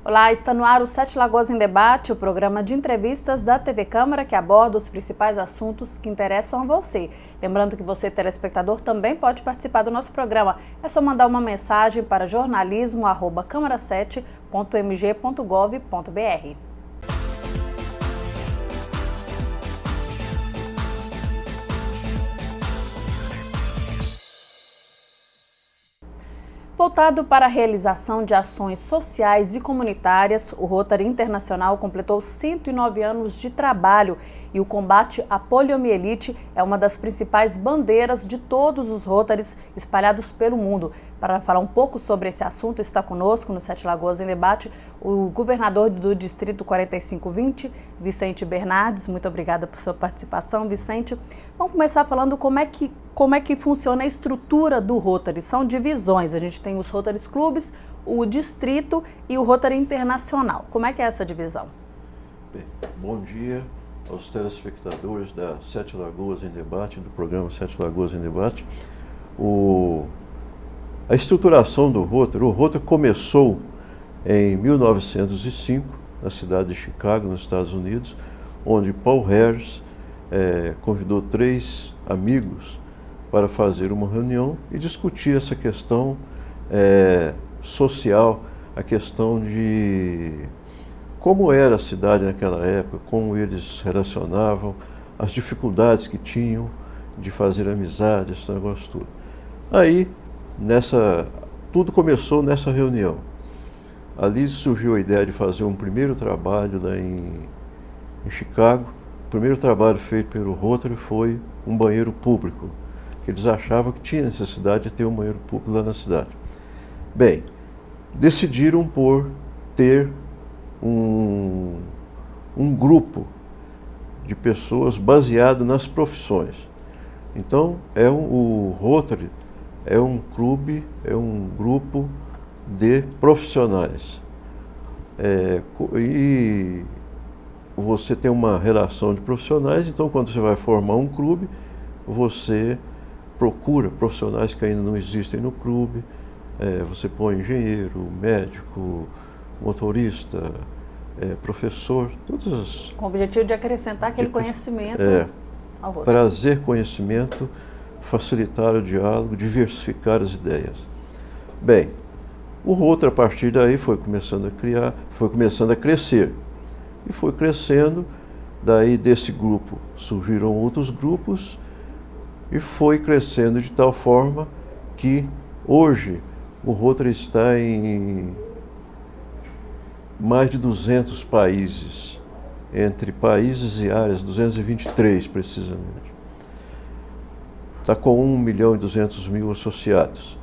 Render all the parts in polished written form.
Olá, está no ar o Sete Lagoas em Debate, o programa de entrevistas da TV Câmara que aborda os principais assuntos que interessam a você. Lembrando que você, telespectador, também pode participar do nosso programa. É só mandar uma mensagem para jornalismo@câmara7.mg.gov.br. Voltado para a realização de ações sociais e comunitárias, o Rotary Internacional completou 109 anos de trabalho e o combate à poliomielite é uma das principais bandeiras de todos os Rotarys espalhados pelo mundo. Para falar um pouco sobre esse assunto, está conosco no Sete Lagoas em Debate o governador do Distrito 4520, Vicente Bernardes. Muito obrigada por sua participação, Vicente. Vamos começar falando como é que funciona a estrutura do Rotary. São divisões, a gente tem os Rotarys Clubes, o Distrito e o Rotary Internacional. Como é que é essa divisão? Bem, bom dia aos telespectadores da Sete Lagoas em Debate, do programa Sete Lagoas em Debate. A estruturação do Rotary, o Rotary começou em 1905, na cidade de Chicago, nos Estados Unidos, onde Paul Harris convidou 3 amigos para fazer uma reunião e discutir essa questão social, a questão de como era a cidade naquela época, como eles relacionavam, as dificuldades que tinham de fazer amizade, esse negócio tudo. Aí, tudo começou nessa reunião. Ali surgiu a ideia de fazer um primeiro trabalho lá em Chicago. O primeiro trabalho feito pelo Rotary foi um banheiro público, que eles achavam que tinha necessidade de ter um banheiro público lá na cidade. Bem, decidiram por ter um grupo de pessoas baseado nas profissões. Então, o Rotary é um clube, é um grupo de profissionais. E você tem uma relação de profissionais, então quando você vai formar um clube, você procura profissionais que ainda não existem no clube, você põe engenheiro, médico, motorista, professor, todos os... Com o objetivo de acrescentar aquele conhecimento ao Rotary. Trazer conhecimento, facilitar o diálogo, diversificar as ideias. Bem, o Rotary a partir daí foi começando a crescer. E foi crescendo, daí desse grupo surgiram outros grupos e foi crescendo de tal forma que hoje o Rotary está em mais de 200 países, entre países e áreas, 223 precisamente. Está com 1.200.000 associados.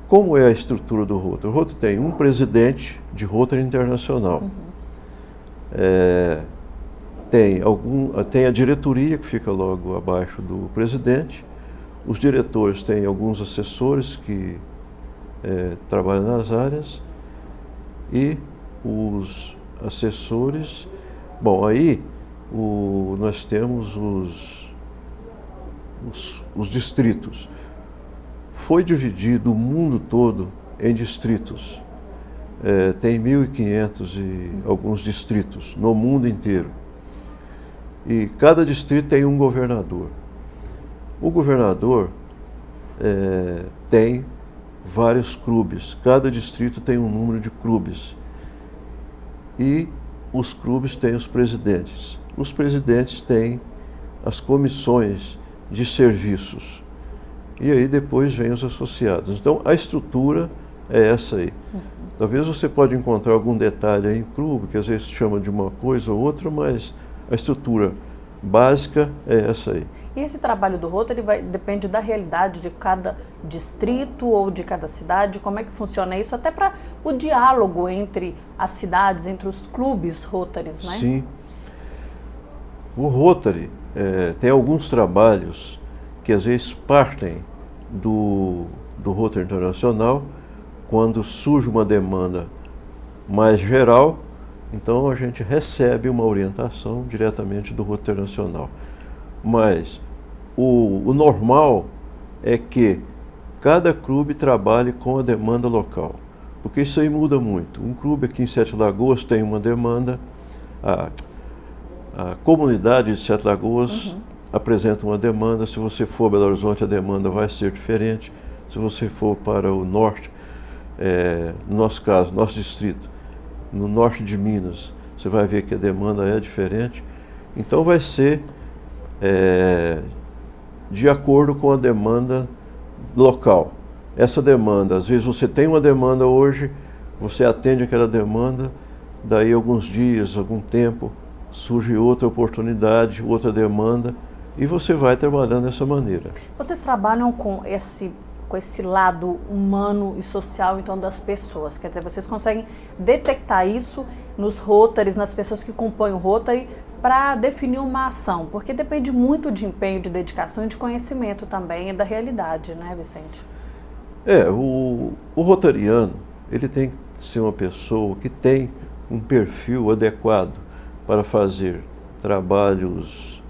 Como é a estrutura do Rotary? O Rotary tem um presidente de Rotary Internacional. Tem a diretoria, que fica logo abaixo do presidente. Os diretores têm alguns assessores que trabalham nas áreas. E os assessores... Bom, aí nós temos os distritos. Foi dividido o mundo todo em distritos. Tem 1.500 e alguns distritos no mundo inteiro. E cada distrito tem um governador. O governador tem vários clubes. Cada distrito tem um número de clubes. E os clubes têm os presidentes. Os presidentes têm as comissões de serviços. E aí depois vem os associados. Então a estrutura é essa aí. Talvez você pode encontrar algum detalhe aí em clube, que às vezes chama de uma coisa ou outra, mas a estrutura básica é essa aí. E esse trabalho do Rotary depende da realidade de cada distrito ou de cada cidade? Como é que funciona isso? Até para o diálogo entre as cidades, entre os clubes Rotarys, né? Sim. O Rotary tem alguns trabalhos que às vezes partem do Rotary Internacional, quando surge uma demanda mais geral, então a gente recebe uma orientação diretamente do Rotary Internacional. Mas o normal é que cada clube trabalhe com a demanda local. Porque isso aí muda muito. Um clube aqui em Sete Lagoas tem uma demanda, a comunidade de Sete Lagoas apresenta uma demanda. Se você for a Belo Horizonte, a demanda vai ser diferente. Se você for para o norte, no nosso caso, nosso distrito, no norte de Minas, você vai ver que a demanda é diferente. Então vai ser de acordo com a demanda local. Essa demanda, às vezes você tem uma demanda hoje, você atende aquela demanda, daí alguns dias, algum tempo, surge outra oportunidade, outra demanda, e você vai trabalhando dessa maneira. Vocês trabalham com esse lado humano e social, então, das pessoas? Quer dizer, vocês conseguem detectar isso nos Rotaries, nas pessoas que compõem o Rotary, para definir uma ação? Porque depende muito de empenho, de dedicação e de conhecimento também da realidade, né, Vicente? O rotariano, ele tem que ser uma pessoa que tem um perfil adequado para fazer trabalhos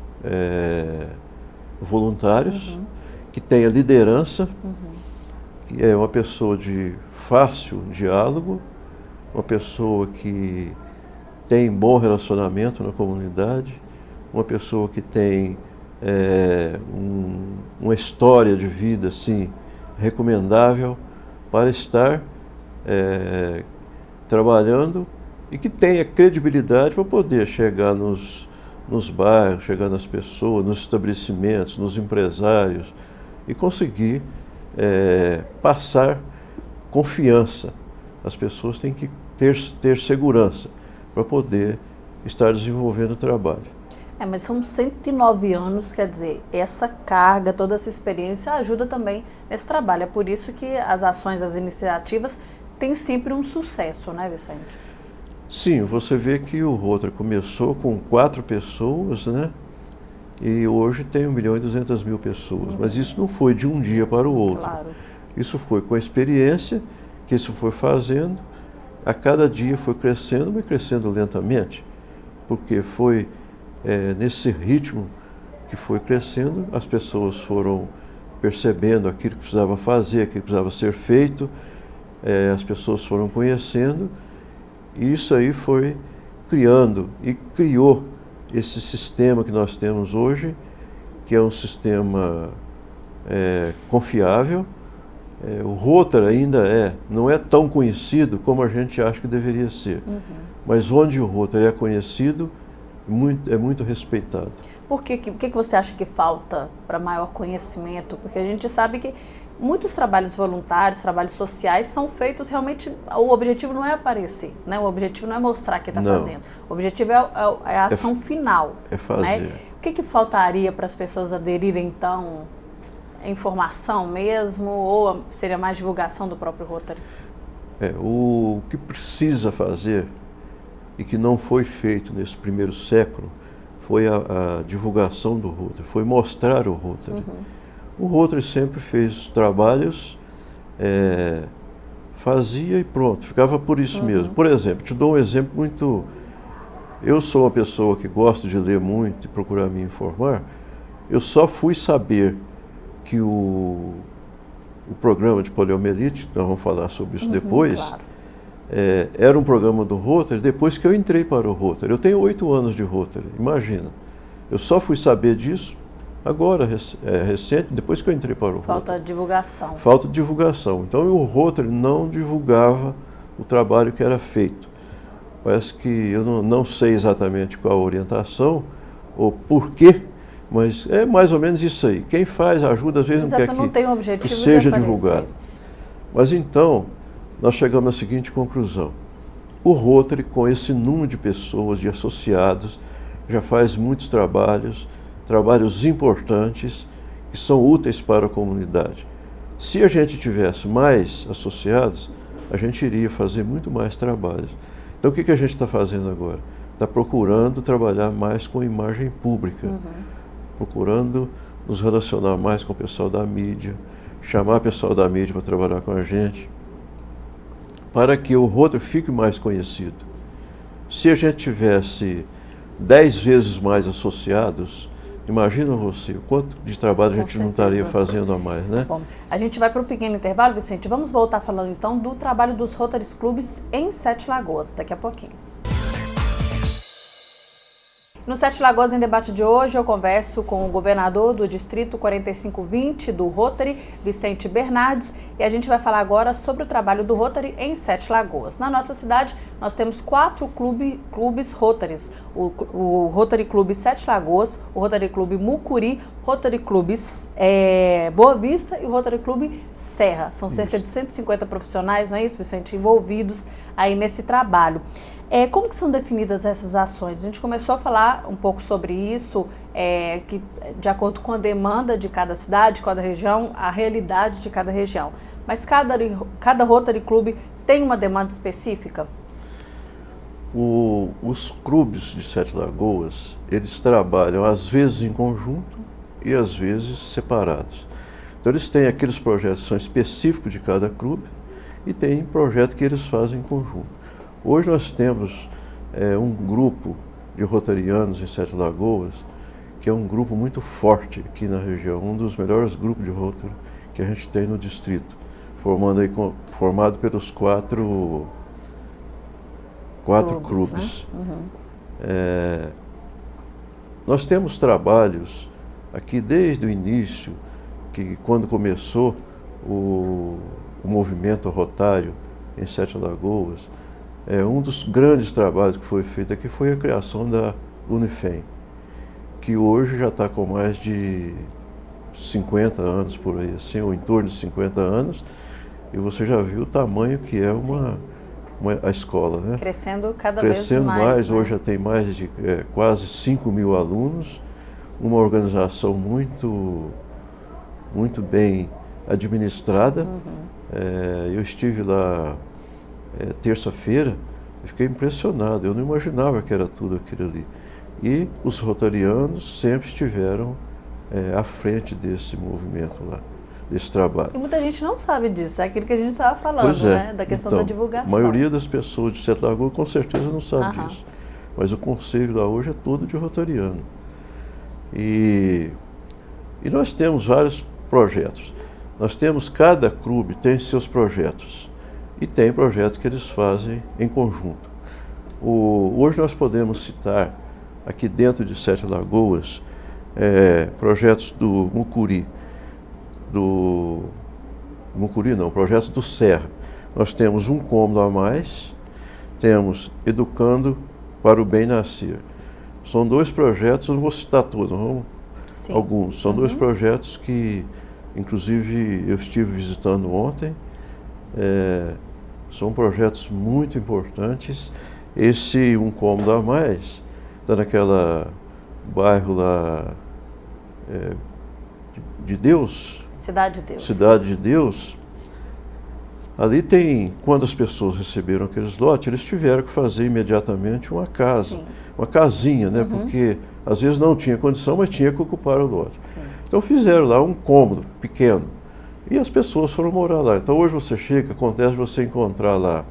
voluntários, que tenha liderança, que é uma pessoa de fácil diálogo, uma pessoa que tem bom relacionamento na comunidade, uma pessoa que tem uma história de vida assim, recomendável para estar trabalhando e que tenha credibilidade para poder chegar nos bairros, chegar nas pessoas, nos estabelecimentos, nos empresários e conseguir passar confiança. As pessoas têm que ter segurança para poder estar desenvolvendo o trabalho. Mas são 109 anos, quer dizer, essa carga, toda essa experiência ajuda também nesse trabalho. É por isso que as ações, as iniciativas têm sempre um sucesso, né, Vicente? Sim, você vê que o Rotary começou com 4 pessoas, né? E hoje tem 1.200.000 pessoas. Mas isso não foi de um dia para o outro. Claro. Isso foi com a experiência que isso foi fazendo. A cada dia foi crescendo, mas crescendo lentamente. Porque foi nesse ritmo que foi crescendo, as pessoas foram percebendo aquilo que precisava fazer, aquilo que precisava ser feito, as pessoas foram conhecendo, e isso aí foi criando e criou esse sistema que nós temos hoje, que é um sistema confiável. O Rotary ainda não é tão conhecido como a gente acha que deveria ser, mas onde o Rotary é conhecido, é muito respeitado. Por que você acha que falta para maior conhecimento? Porque a gente sabe que muitos trabalhos voluntários, trabalhos sociais são feitos realmente, o objetivo não é aparecer, né? O objetivo não é mostrar que está fazendo. O objetivo é a ação final. É fazer. Né? O que faltaria para as pessoas aderirem, então? Informação mesmo, ou seria mais divulgação do próprio Rotary? O que precisa fazer e que não foi feito nesse primeiro século foi a divulgação do Rotary, foi mostrar o Rotary. O Rotary sempre fez trabalhos, fazia e pronto, ficava por isso mesmo. Por exemplo, te dou um exemplo muito... Eu sou uma pessoa que gosto de ler muito e procurar me informar. Eu só fui saber que o programa de poliomielite, nós vamos falar sobre isso depois, claro. Era um programa do Rotary depois que eu entrei para o Rotary. Eu tenho 8 anos de Rotary, imagina. Eu só fui saber disso agora, recente, depois que eu entrei para o Rotary. Falta de divulgação. Falta de divulgação. Então o Rotary não divulgava o trabalho que era feito. Parece que eu não sei exatamente qual a orientação ou porquê, mas é mais ou menos isso aí. Quem faz ajuda, às vezes não quer que seja divulgado. Mas então, nós chegamos à seguinte conclusão. O Rotary, com esse número de pessoas, de associados, já faz muitos trabalhos importantes, que são úteis para a comunidade. Se a gente tivesse mais associados, a gente iria fazer muito mais trabalhos. Então, o que a gente está fazendo agora? Está procurando trabalhar mais com imagem pública, procurando nos relacionar mais com o pessoal da mídia, chamar o pessoal da mídia para trabalhar com a gente, para que o Rotary fique mais conhecido. Se a gente tivesse 10 vezes mais associados, Imagina você, o quanto de trabalho a gente não estaria fazendo a mais, né? Bom, a gente vai para um pequeno intervalo, Vicente. Vamos voltar falando então do trabalho dos Rotary Clubes em Sete Lagoas, daqui a pouquinho. No Sete Lagoas em Debate de hoje, eu converso com o governador do Distrito 4520 do Rotary, Vicente Bernardes, e a gente vai falar agora sobre o trabalho do Rotary em Sete Lagoas. Na nossa cidade, nós temos 4 clubes Rotarys: o Rotary Clube Sete Lagoas, o Rotary Clube Mucuri, Rotary Clube Boa Vista e o Rotary Clube Serra. São cerca de 150 profissionais, não é isso, Vicente, envolvidos aí nesse trabalho. Como que são definidas essas ações? A gente começou a falar um pouco sobre isso, que de acordo com a demanda de cada cidade, cada região, a realidade de cada região. Mas cada Rotary Clube tem uma demanda específica? Os clubes de Sete Lagoas, eles trabalham às vezes em conjunto e às vezes separados. Então eles têm aqueles projetos que são específicos de cada clube e tem projetos que eles fazem em conjunto. Hoje nós temos um grupo de rotarianos em Sete Lagoas, que é um grupo muito forte aqui na região, um dos melhores grupos de Rotary que a gente tem no distrito, formado pelos quatro clubes. Né? Uhum. Nós temos trabalhos aqui desde o início, que quando começou o movimento rotário em Sete Lagoas. Um dos grandes trabalhos que foi feito aqui foi a criação da Unifem, que hoje já está com mais de 50 anos por aí, assim, ou em torno de 50 anos, e você já viu o tamanho que é a escola, né? Crescendo cada vez mais. Né? Hoje já tem mais de quase 5.000 alunos, uma organização muito bem administrada. Uhum. Eu estive lá terça-feira e fiquei impressionado, eu não imaginava que era tudo aquilo ali. E os rotarianos sempre estiveram à frente desse movimento lá, desse trabalho. E muita gente não sabe disso, é aquilo que a gente estava falando, né? Da questão da divulgação. A maioria das pessoas de Sete Lagoas com certeza não sabe disso, mas o conselho lá hoje é todo de rotariano. E nós temos vários projetos. Cada clube tem seus projetos. E tem projetos que eles fazem em conjunto. Hoje nós podemos citar, aqui dentro de Sete Lagoas, projetos do Mucuri. Projetos do Serra. Nós temos um cômodo a mais, temos Educando para o Bem Nascer. São 2 projetos, eu não vou citar todos, alguns. São 2 projetos que, inclusive, eu estive visitando ontem. São projetos muito importantes. Esse um cômodo a mais está naquela bairro lá de Deus. Cidade de Deus. Cidade de Deus. Ali tem, quando as pessoas receberam aqueles lotes, eles tiveram que fazer imediatamente uma casa, uma casinha, né? Porque às vezes não tinha condição, mas tinha que ocupar o lote. Sim. Então fizeram lá um cômodo pequeno. E as pessoas foram morar lá. Então hoje você chega, acontece você encontrar lá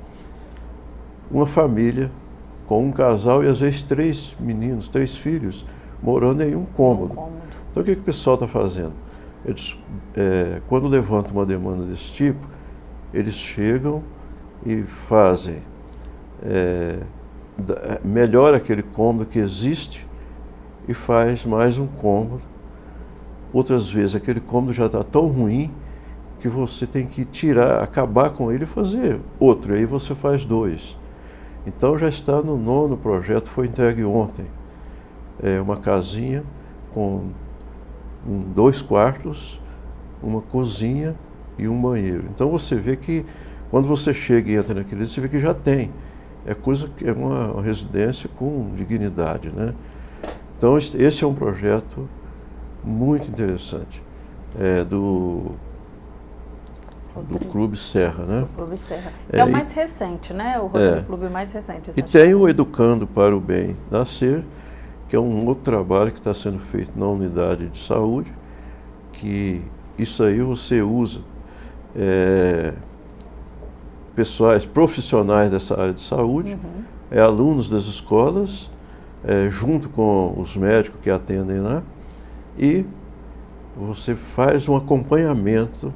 uma família com um casal e às vezes 3 meninos, 3 filhos, morando em um cômodo. Então o que o pessoal está fazendo? Eles, quando levantam uma demanda desse tipo, eles chegam e fazem, melhora aquele cômodo que existe e faz mais um cômodo. Outras vezes aquele cômodo já está tão ruim que você tem que tirar, acabar com ele e fazer outro, e aí você faz 2. Então já está no 9º projeto, foi entregue ontem. Uma casinha com 2 quartos, uma cozinha e um banheiro. Então você vê que quando você chega e entra naquele, você vê que já tem. É uma residência com dignidade, né? Então esse é um projeto muito interessante, do Clube Serra, né? O Clube Serra. É o mais recente, né? O clube mais recente. E tem o Educando para o Bem Nascer, que é um outro trabalho que está sendo feito na unidade de saúde, que isso aí você usa profissionais dessa área de saúde, alunos das escolas, junto com os médicos que atendem lá, e você faz um acompanhamento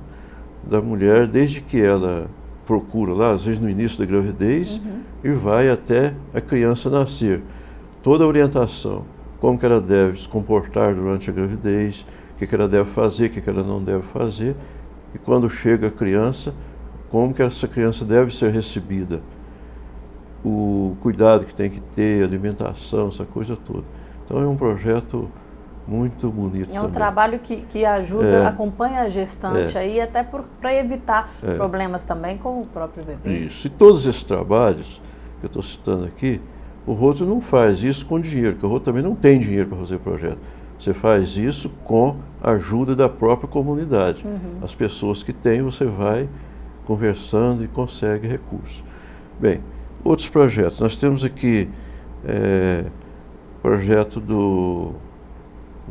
da mulher desde que ela procura lá, às vezes no início da gravidez, e vai até a criança nascer. Toda a orientação, como que ela deve se comportar durante a gravidez, o que ela deve fazer, o que ela não deve fazer, e quando chega a criança, como que essa criança deve ser recebida, o cuidado que tem que ter, alimentação, essa coisa toda. Então é um projeto muito bonito. É um também. trabalho que ajuda, acompanha a gestante aí, até para evitar problemas também com o próprio bebê. Isso. E todos esses trabalhos que eu estou citando aqui, o Rotary não faz isso com dinheiro, porque o Rotary também não tem dinheiro para fazer projeto. Você faz isso com a ajuda da própria comunidade. As pessoas que têm, você vai conversando e consegue recursos. Bem, outros projetos. Nós temos aqui projeto do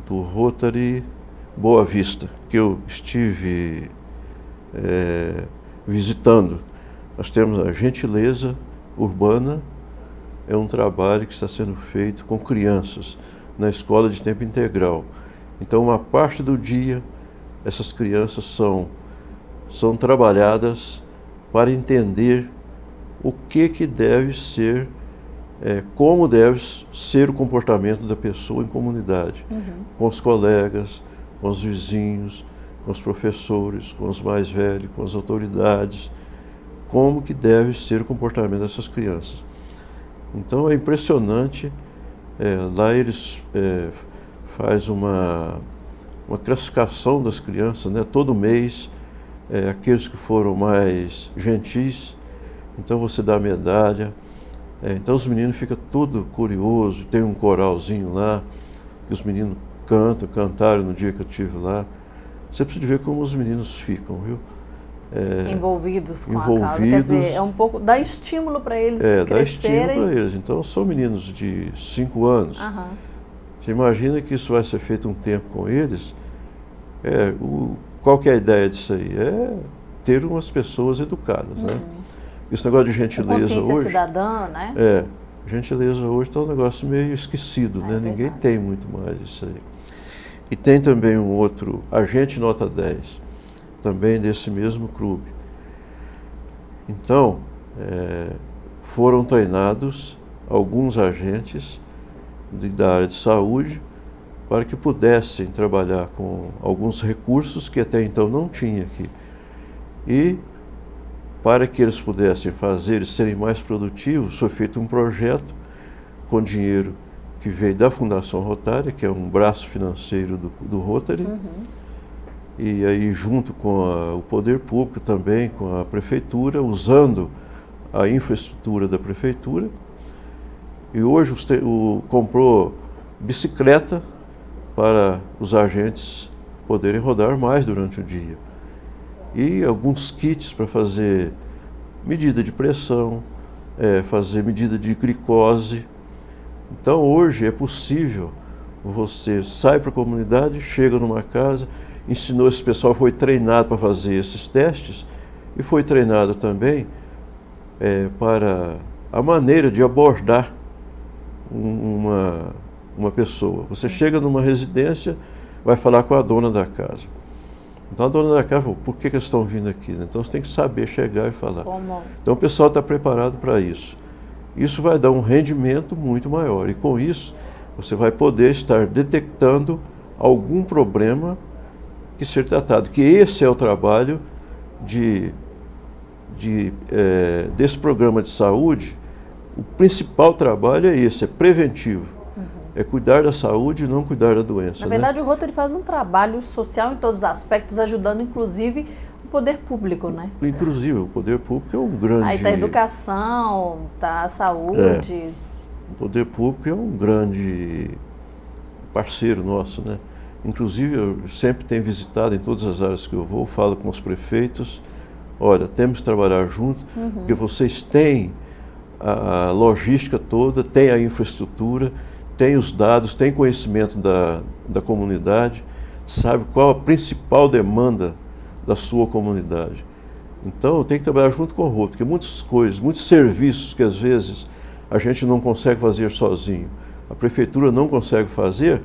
Rotary Boa Vista, que eu estive visitando. Nós temos a Gentileza Urbana, é um trabalho que está sendo feito com crianças na escola de tempo integral. Então, uma parte do dia, essas crianças são trabalhadas para entender o que deve ser, como deve ser o comportamento da pessoa em comunidade, com os colegas, com os vizinhos, com os professores, com os mais velhos, com as autoridades, como que deve ser o comportamento dessas crianças. Então é impressionante, lá eles fazem uma classificação das crianças, né? Todo mês, aqueles que foram mais gentis, então você dá medalha. Então os meninos ficam tudo curiosos, tem um coralzinho lá, que os meninos cantaram no dia que eu estive lá. Você precisa ver como os meninos ficam, viu? Envolvidos com a causa, quer dizer, é um pouco, dá estímulo para eles crescerem. Dá estímulo para eles. Então são meninos de 5 anos. Você imagina que isso vai ser feito um tempo com eles. Qual que é a ideia disso aí? É ter umas pessoas educadas, né? Esse negócio de gentileza consciência hoje... cidadã, né? Gentileza hoje está um negócio meio esquecido, né? Ninguém tem muito mais isso aí. E tem também um outro, Agente Nota 10, também desse mesmo clube. Então, foram treinados alguns agentes da área de saúde para que pudessem trabalhar com alguns recursos que até então não tinha aqui. E para que eles pudessem fazer e serem mais produtivos, foi feito um projeto com dinheiro que veio da Fundação Rotária, que é um braço financeiro do Rotary, e aí junto com o poder público também, com a prefeitura, usando a infraestrutura da prefeitura. E hoje comprou bicicleta para os agentes poderem rodar mais durante o dia. E alguns kits para fazer medida de pressão, fazer medida de glicose. Então hoje é possível, você sai para a comunidade, chega numa casa, ensinou esse pessoal, foi treinado para fazer esses testes e foi treinado também para a maneira de abordar uma pessoa. Você chega numa residência, vai falar com a dona da casa. Então a dona da casa falou, por que eles estão vindo aqui? Então você tem que saber chegar e falar. Então o pessoal está preparado para isso. Isso vai dar um rendimento muito maior. E com isso, você vai poder estar detectando algum problema que ser tratado. Que esse é o trabalho desse programa de saúde. O principal trabalho é esse, é preventivo. É cuidar da saúde e não cuidar da doença. Na verdade, o Rotary faz um trabalho social em todos os aspectos, ajudando inclusive o poder público, né? Inclusive, o poder público é um grande... Aí está a educação, está a saúde. O poder público é um grande parceiro nosso, né? Inclusive, eu sempre tenho visitado em todas as áreas que eu vou, falo com os prefeitos, olha, temos que trabalhar junto, porque vocês têm a logística toda, têm a infraestrutura, tem os dados, tem conhecimento da comunidade, sabe qual a principal demanda da sua comunidade. Então, tem que trabalhar junto com o Rotary, porque muitas coisas, muitos serviços que às vezes a gente não consegue fazer sozinho, a prefeitura não consegue fazer,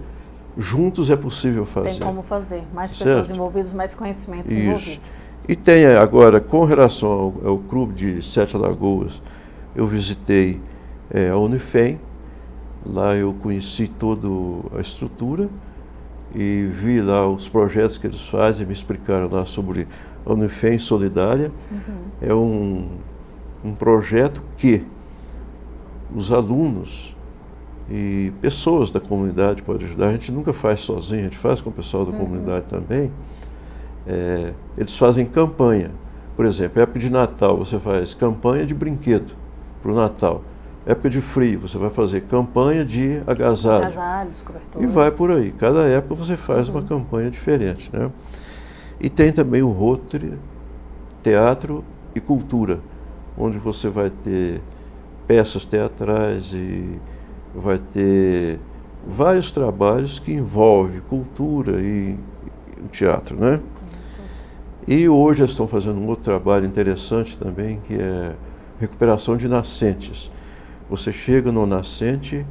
juntos é possível fazer. Tem como fazer, mais certo? pessoas envolvidas, mais conhecimentos envolvidos. E tem agora, com relação ao clube de Sete Lagoas, eu visitei a Unifem, lá eu conheci toda a estrutura e vi lá os projetos que eles fazem, me explicaram lá sobre a Unifem Solidária. É um projeto que os alunos e pessoas da comunidade podem ajudar. A gente nunca faz sozinho, a gente faz com o pessoal da comunidade também. Eles fazem campanha. Por exemplo, época de Natal, você faz campanha de brinquedo para o Natal. Época de frio, você vai fazer campanha de agasalho. Agasalhos, cobertores. E vai por aí. Cada época você faz uma campanha diferente, né? E tem também o Rotary, Teatro e Cultura, onde você vai ter peças teatrais e vai ter vários trabalhos que envolvem cultura e o teatro, né? E hoje eles estão fazendo um outro trabalho interessante também, que é recuperação de nascentes. Você chega no nascente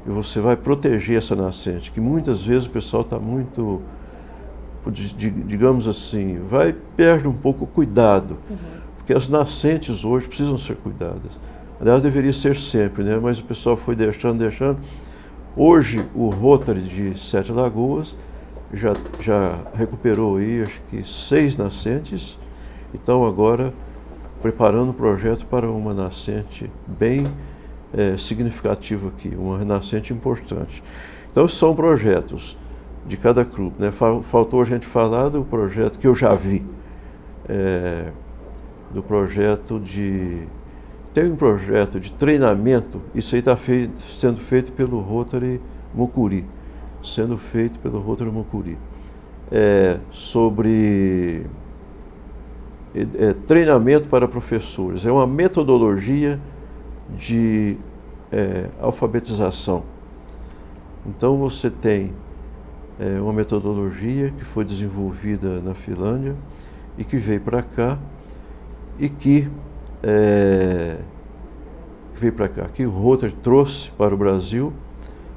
e você vai proteger essa nascente, que muitas vezes o pessoal está muito, digamos assim, perde um pouco o cuidado, porque as nascentes hoje precisam ser cuidadas. Aliás, deveria ser sempre, né? Mas o pessoal foi deixando. Hoje, o Rotary de Sete Lagoas já recuperou aí, acho que 6 nascentes, então agora preparando o projeto para uma nascente bem significativa aqui, uma nascente importante. Então, são projetos de cada clube, né? Faltou a gente falar do projeto que eu já vi, do projeto tem um projeto de treinamento, isso aí está sendo feito pelo Rotary Mucuri, sobre treinamento para professores. É uma metodologia de alfabetização. Então você tem uma metodologia que foi desenvolvida na Finlândia e que veio para cá e que o Rotary trouxe para o Brasil.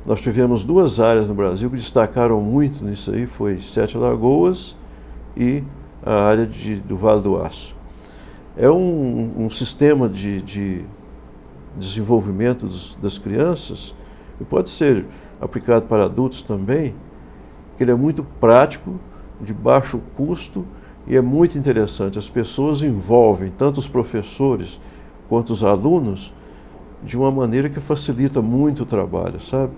Nós tivemos 2 áreas no Brasil que destacaram muito nisso aí, foi Sete Lagoas e a área do Vale do Aço. É um sistema de desenvolvimento das crianças, e pode ser aplicado para adultos também, que ele é muito prático, de baixo custo, e é muito interessante. As pessoas envolvem tanto os professores quanto os alunos de uma maneira que facilita muito o trabalho, sabe?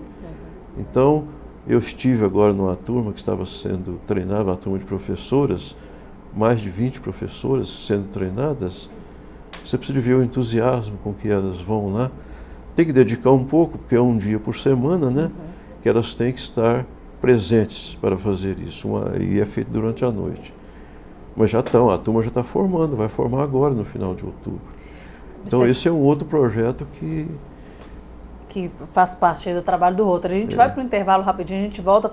Então, eu estive agora numa turma que estava sendo treinada, uma turma de professoras, mais de 20 professoras sendo treinadas. Você precisa ver o entusiasmo com que elas vão lá. Tem que dedicar um pouco, porque é um dia por semana, né? Que elas têm que estar presentes para fazer isso, e é feito durante a noite. Mas a turma já está formando, vai formar agora no final de outubro. Então esse é um outro projeto que faz parte do trabalho do Rotary. A gente vai para o intervalo rapidinho, a gente volta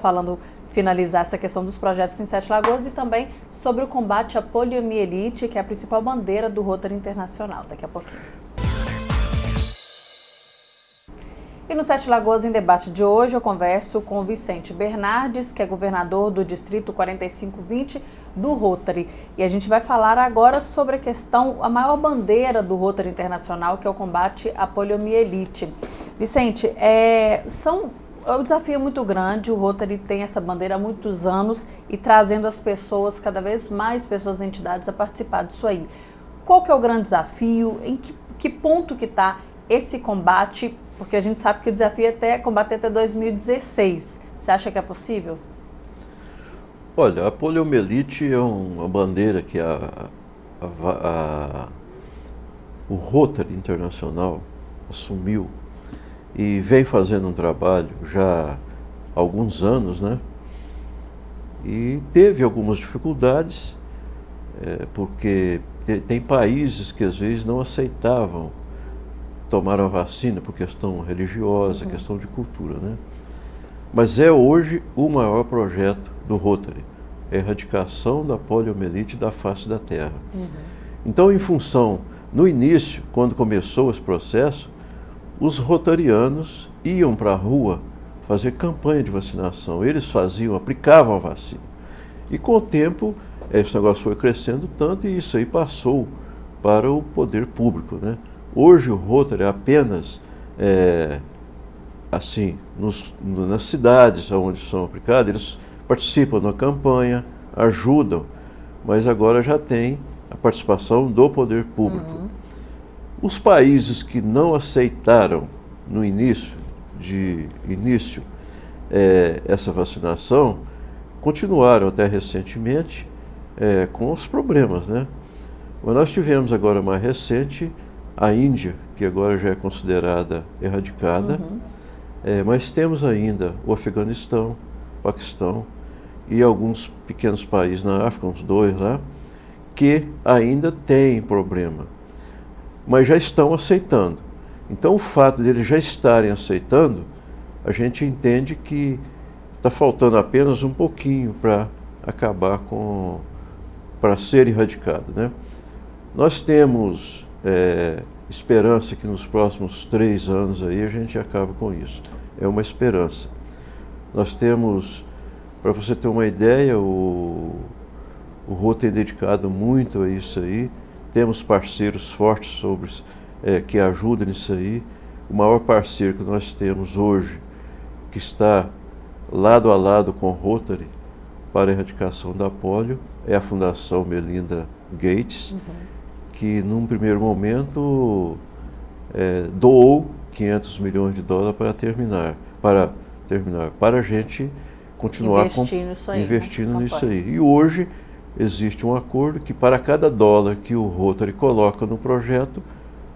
finalizar essa questão dos projetos em Sete Lagoas e também sobre o combate à poliomielite, que é a principal bandeira do Rotary Internacional. Daqui a pouquinho. E no Sete Lagoas em Debate de hoje eu converso com o Vicente Bernardes, que é governador do Distrito 4520 do Rotary. E a gente vai falar agora sobre a maior bandeira do Rotary Internacional, que é o combate à poliomielite. Vicente, o desafio é muito grande, o Rotary tem essa bandeira há muitos anos e trazendo as pessoas, cada vez mais pessoas e entidades a participar disso aí. Qual que é o grande desafio? Em que ponto que está esse combate? Porque a gente sabe que o desafio é combater até 2016. Você acha que é possível? Olha, a poliomielite é uma bandeira que o Rotary Internacional assumiu e vem fazendo um trabalho já há alguns anos, né? E teve algumas dificuldades, porque tem países que às vezes não aceitavam tomar a vacina por questão religiosa, questão de cultura, né? Mas é hoje o maior projeto do Rotary, a erradicação da poliomielite da face da terra. Então, em função, no início, quando começou esse processo, os rotarianos iam para a rua fazer campanha de vacinação. Eles faziam, aplicavam a vacina. E com o tempo, esse negócio foi crescendo tanto e isso aí passou para o poder público, né? Hoje o Rotary é apenas, assim, nas cidades onde são aplicados, eles participam da campanha, ajudam, mas agora já tem a participação do poder público. Uhum. Os países que não aceitaram no início essa vacinação continuaram até recentemente com os problemas, né? Mas nós tivemos agora mais recente a Índia, que agora já é considerada erradicada, mas temos ainda o Afeganistão, o Paquistão e alguns pequenos países na África, uns 2 lá, que ainda têm problema, mas já estão aceitando. Então o fato de eles já estarem aceitando, a gente entende que está faltando apenas um pouquinho para acabar para ser erradicado, né? Nós temos esperança que nos próximos 3 anos aí a gente acabe com isso. É uma esperança. Nós temos, para você ter uma ideia, o Rotary tem dedicado muito a isso aí. Temos parceiros fortes que ajudam nisso aí. O maior parceiro que nós temos hoje, que está lado a lado com o Rotary para a erradicação da polio, é a Fundação Melinda Gates, que num primeiro momento doou $500 milhões para a gente continuar investindo nisso aí. E hoje existe um acordo que para cada dólar que o Rotary coloca no projeto,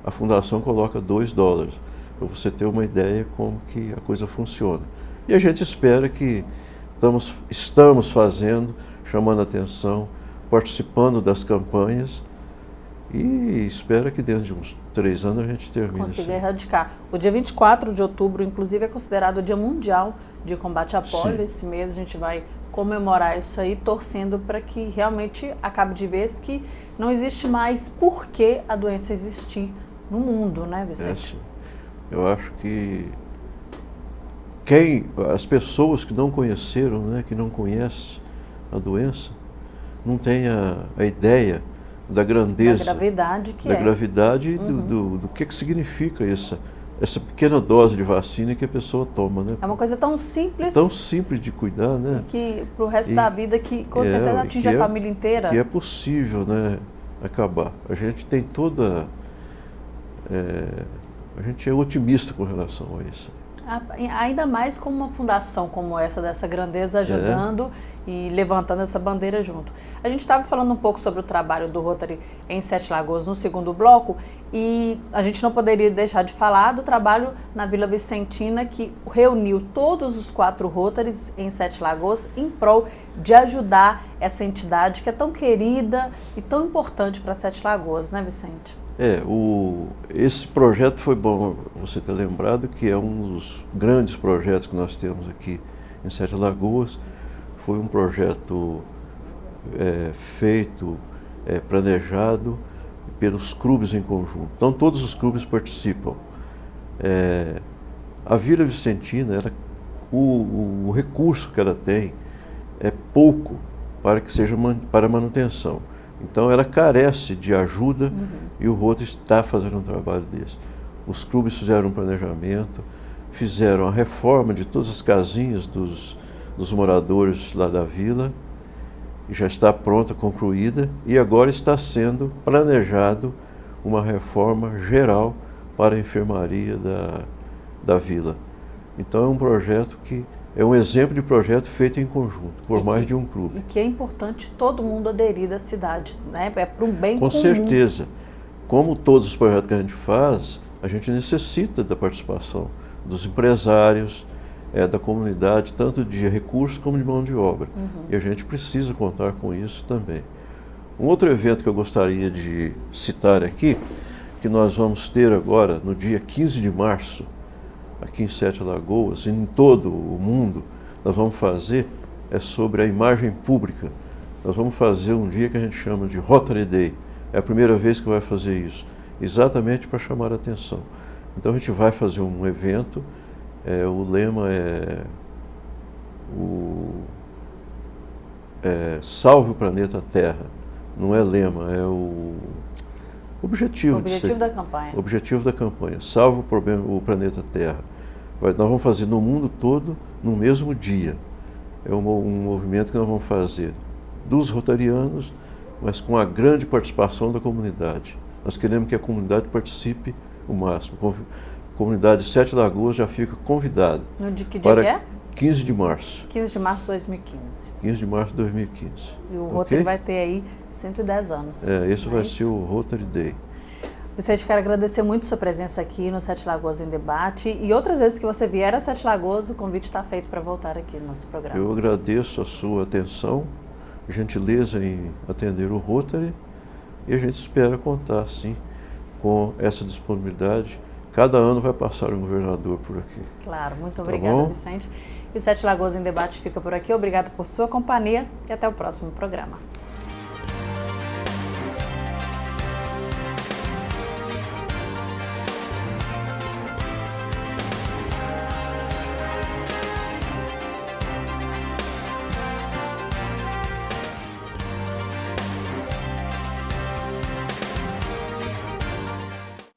a Fundação coloca $2, para você ter uma ideia como que a coisa funciona. E a gente espera que estamos fazendo, chamando a atenção, participando das campanhas e espera que dentro de uns 3 anos a gente termine. Consiga erradicar. O dia 24 de outubro, inclusive, é considerado o Dia Mundial de Combate à Polio. Sim. Esse mês a gente vai comemorar isso aí, torcendo para que realmente acabe de vez que não existe mais por que a doença existir no mundo, né, Vicente? Eu acho que as pessoas que não conheceram, né, que não conhecem a doença, não têm a ideia da grandeza, da gravidade que gravidade do que significa essa pequena dose de vacina que a pessoa toma, né? É uma coisa tão simples. Tão simples de cuidar, né? Que pro resto da vida, que com certeza atinge a família inteira. Que é possível, né, acabar. A gente tem a gente é otimista com relação a isso. Ainda mais com uma fundação como essa, dessa grandeza, ajudando e levantando essa bandeira junto. A gente estava falando um pouco sobre o trabalho do Rotary em Sete Lagoas no segundo bloco e a gente não poderia deixar de falar do trabalho na Vila Vicentina, que reuniu todos os 4 Rotarys em Sete Lagoas em prol de ajudar essa entidade que é tão querida e tão importante para Sete Lagoas, né, Vicente? Esse projeto foi bom você ter lembrado, que é um dos grandes projetos que nós temos aqui em Sete Lagoas. Foi um projeto feito, planejado pelos clubes em conjunto. Então todos os clubes participam. A Vila Vicentina, o recurso que ela tem é pouco para que seja para manutenção. Então ela carece de ajuda e o Rotary está fazendo um trabalho desse. Os clubes fizeram um planejamento, fizeram a reforma de todas as casinhas dos moradores lá da vila, e já está pronta, concluída, e agora está sendo planejado uma reforma geral para a enfermaria da vila. Então é um projeto que é um exemplo de projeto feito em conjunto, por mais de um clube. E que é importante todo mundo aderir da cidade, né? É para um bem comum. Com certeza. Como todos os projetos que a gente faz, a gente necessita da participação dos empresários, da comunidade, tanto de recursos como de mão de obra. E a gente precisa contar com isso também. Um outro evento que eu gostaria de citar aqui, que nós vamos ter agora no dia 15 de março, aqui em Sete Lagoas, e em todo o mundo, nós vamos fazer sobre a imagem pública. Nós vamos fazer um dia que a gente chama de Rotary Day. É a primeira vez que vai fazer isso, exatamente para chamar a atenção. Então a gente vai fazer um evento O lema Salve o Planeta Terra. Não é lema, é o objetivo. O objetivo da campanha. O objetivo da campanha. Salve o Planeta Terra. Nós vamos fazer no mundo todo no mesmo dia. É um movimento que nós vamos fazer dos rotarianos, mas com a grande participação da comunidade. Nós queremos que a comunidade participe o máximo. A comunidade de Sete Lagoas já fica convidada. No dia que dia que é? 15 de março. 15 de março de 2015. 15 de março de 2015. E o Rotary vai ter aí 110 anos. Esse vai ser o Rotary Day. Vicente, quero agradecer muito sua presença aqui no Sete Lagoas em Debate, e outras vezes que você vier a Sete Lagoas, o convite está feito para voltar aqui no nosso programa. Eu agradeço a sua atenção, gentileza em atender o Rotary, e a gente espera contar, sim, com essa disponibilidade. Cada ano vai passar um governador por aqui. Claro, muito obrigada, Vicente. E o Sete Lagoas em Debate fica por aqui. Obrigado por sua companhia e até o próximo programa.